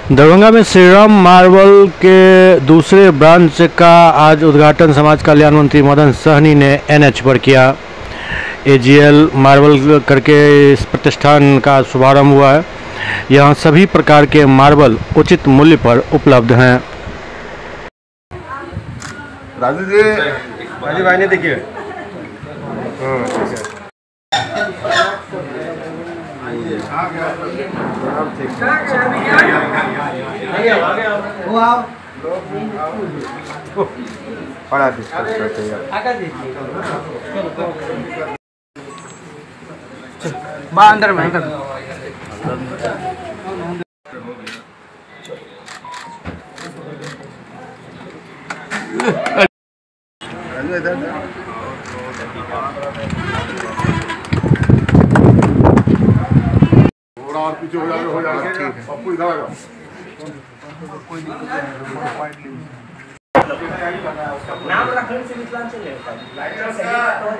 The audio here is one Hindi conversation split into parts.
दरभंगा में श्रीराम मार्बल के दूसरे ब्रांच का आज उद्घाटन समाज कल्याण मंत्री मदन सहनी ने एनएच पर किया। एजीएल मार्बल करके इस प्रतिष्ठान का शुभारंभ हुआ है। यहाँ सभी प्रकार के मार्बल उचित मूल्य पर उपलब्ध हैं। राजू जी भाई ने देखिए बड़ा डिस्कस करते हैं अंदर में और पीछे हो जाएगा ठीक है। आपको इधर आ जाओ। नाम रखने से मिथिलांचल नहीं होता है।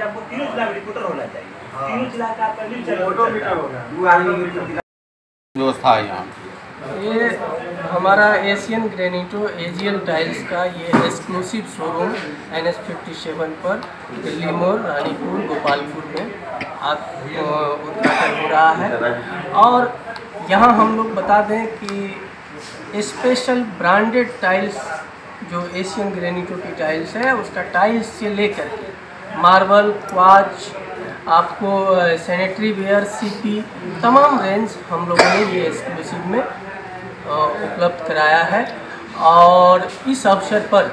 आपको 3 जिला में रिपोर्टर होना चाहिए। 3 जिला का आपका व्यवस्था है यहाँ। ये हमारा एशियन ग्रेनिटो एजीएल टाइल्स का ये एक्सक्लूसिव शोरूम NH57 पर दिल्ली मोड़, रानीपुर, गोपालपुर में उद्घाटन हो रहा है। और यहाँ हम लोग बता दें कि स्पेशल ब्रांडेड टाइल्स जो एशियन ग्रेनिटो की टाइल्स है, उसका टाइल्स से लेकर के मार्बल, क्वार्ट्ज, आपको सैनिटरी वेयर, सीपी, तमाम रेंज हम लोगों ने ये एक्सक्लूसिव में उपलब्ध कराया है। और इस अवसर पर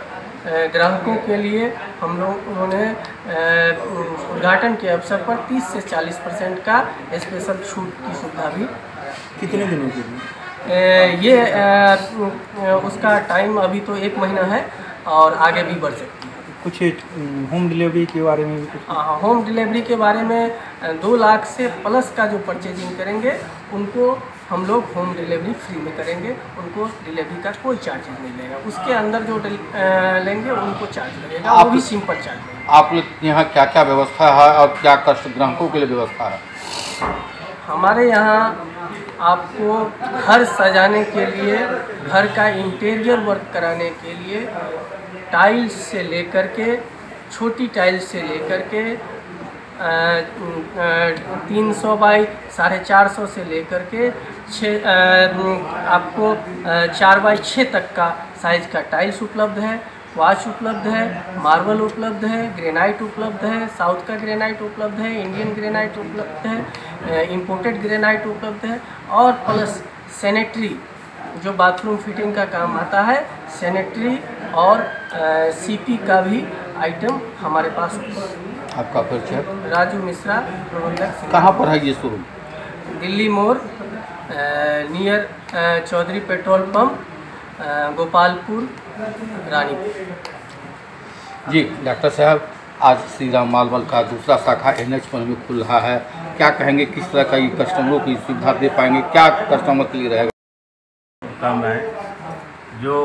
ग्राहकों के लिए हम लोगों ने उद्घाटन के अवसर पर 30 से 40% का स्पेशल छूट की सुविधा भी। कितने दिनों के लिए? ये उसका टाइम अभी तो 1 महीना है और आगे भी बढ़ सकती है। कुछ होम डिलीवरी के बारे में भी कुछ? हाँ, होम डिलीवरी के बारे में 2 लाख से प्लस का जो परचेजिंग करेंगे उनको हम लोग होम डिलीवरी फ्री में करेंगे। उनको डिलीवरी का कोई चार्जेस नहीं लगेगा। उसके अंदर जो लेंगे उनको चार्ज लगेगा, वो भी सिंपल चार्ज लगेगा। आप लोग यहाँ क्या क्या व्यवस्था है और क्या कष्ट ग्राहकों के लिए व्यवस्था है? हमारे यहाँ आपको घर सजाने के लिए, घर का इंटीरियर वर्क कराने के लिए टाइल्स से लेकर के, छोटी टाइल्स से लेकर के 300 बाई 450 से लेकर के आपको 4 बाई 6 तक का साइज का टाइल्स उपलब्ध है। क्वार्ट्ज उपलब्ध है, मार्बल उपलब्ध है, ग्रेनाइट उपलब्ध है, साउथ का ग्रेनाइट उपलब्ध है, इंडियन ग्रेनाइट उपलब्ध है, इंपोर्टेड ग्रेनाइट उपलब्ध है। और प्लस सैनिटरी जो बाथरूम फिटिंग का काम आता है, सैनिटरी और सीपी का भी आइटम हमारे पास उपलब्ध है। आपका परिचय? राजू मिश्रा, प्रबंधक। कहाँ पर है ये शोरूम? दिल्ली मोड़, near Chaudhary petrol pump, Gopalpur, Ranipur. जी डॉक्टर साहब, आज श्रीराम मार्बल का दूसरा शाखा NH पर में खुल रहा है। क्या कहेंगे, किस तरह का ये कस्टमरों की सुविधा दे पाएंगे, क्या कस्टमर के लिए रहेगा? काम है जो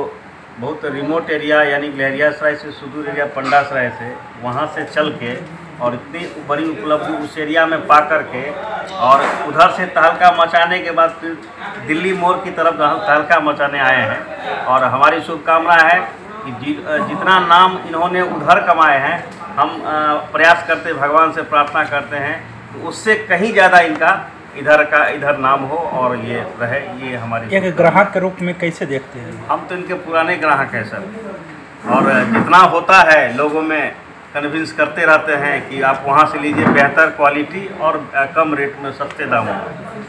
बहुत रिमोट एरिया यानी लहरियासराय से सुदूर एरिया पंडासराय से वहाँ से चल के और इतनी बड़ी उपलब्धि उस एरिया में पा करके और उधर से तहलका मचाने के बाद फिर दिल्ली मोड़ की तरफ तहलका मचाने आए हैं। और हमारी शुभकामना है कि जितना नाम इन्होंने उधर कमाए हैं, हम प्रयास करते, भगवान से प्रार्थना करते हैं तो उससे कहीं ज़्यादा इनका इधर नाम हो और ये रहे। ये हमारी एक ग्राहक के रूप में कैसे देखते हैं? हम तो इनके पुराने ग्राहक हैं सर, और जितना होता है लोगों में कन्विंस करते रहते हैं कि आप वहाँ से लीजिए, बेहतर क्वालिटी और कम रेट में सस्ते दामों में।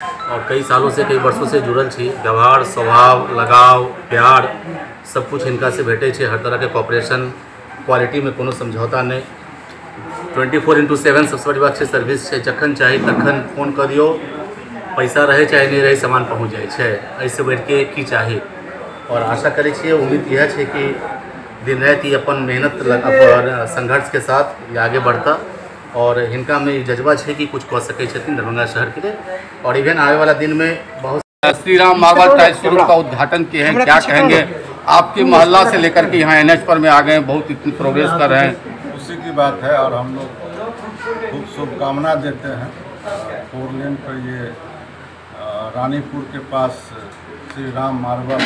और कई सालों से, कई वर्षों से जुड़ल छी। व्यवहार, स्वभाव, लगाव, प्यार सब कुछ इनका से भेटे छे। हर तरह के कॉपरेशन, क्वालिटी में कोनो समझौता नहीं। 24/7 सबसे बड़ी बात है सर्विस है। जखन चाहे तखन फोन कर दियो, पैसा रहे चाहे नहीं रहे, सामान पहुँच जाए छे। ऐसे बैठ के की चाहिए। और आशा करे छे, उम्मीद यह है कि दिन रात ही अपन मेहनत और संघर्ष के साथ ये आगे बढ़ता और इनका में जज्बा है कि कुछ कर सके दरभंगा शहर के लिए। और इवन आने वाला दिन में बहुत श्रीराम मार्बल टाइल्स शोरूम का उद्घाटन किए हैं, क्या कहेंगे? आपके मोहल्ला से लेकर के यहाँ NH पर में आ गए, बहुत इतनी प्रोग्रेस कर रहे हैं। खुशी की बात है और हम लोग खूब शुभकामना देते हैं। 4 लेन पर ये रानीपुर के पास श्री राम मार्बल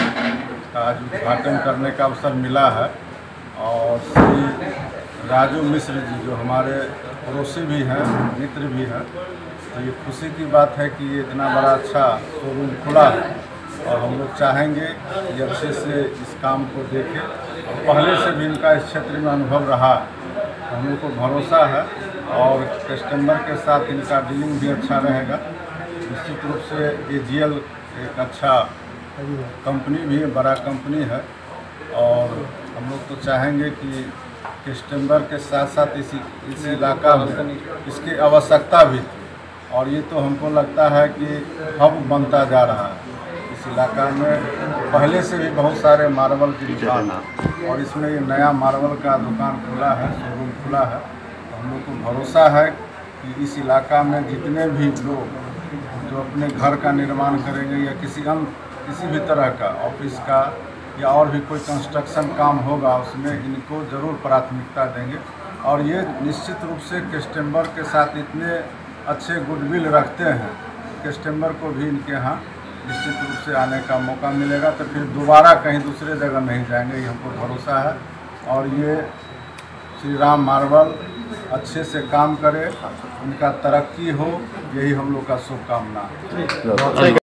का आज उद्घाटन करने का अवसर मिला है और श्री राजू मिश्र जी जो हमारे पड़ोसी भी हैं, मित्र भी हैं, तो ये खुशी की बात है कि ये इतना बड़ा अच्छा शोरूम खुला है और हम लोग चाहेंगे कि अच्छे से इस काम को देखें। पहले से भी इनका इस क्षेत्र में अनुभव रहा, हम लोग को भरोसा है और कस्टमर के साथ इनका डीलिंग भी अच्छा रहेगा। निश्चित रूप से AGL एक अच्छा कंपनी भी है, बड़ा कंपनी है और हम लोग तो चाहेंगे कि कस्टमर के साथ साथ इस इलाका में इसकी आवश्यकता भी थी और ये तो हमको लगता है कि हब बनता जा रहा है। इस इलाका में पहले से भी बहुत सारे मार्बल की दुकान है और इसमें ये नया मार्बल का दुकान खुला है, शोरूम खुला है। तो हम लोग को भरोसा है कि इस इलाका में जितने भी लोग जो अपने घर का निर्माण करेंगे या किसी भी तरह का ऑफिस का या और भी कोई कंस्ट्रक्शन काम होगा उसमें इनको ज़रूर प्राथमिकता देंगे और ये निश्चित रूप से कस्टमर के साथ इतने अच्छे गुडविल रखते हैं, कस्टमर को भी इनके यहाँ निश्चित रूप से आने का मौका मिलेगा तो फिर दोबारा कहीं दूसरे जगह नहीं जाएंगे, ये हमको भरोसा है। और ये श्री राम मार्बल अच्छे से काम करे, उनका तरक्की हो, यही हम लोग का शुभकामना है।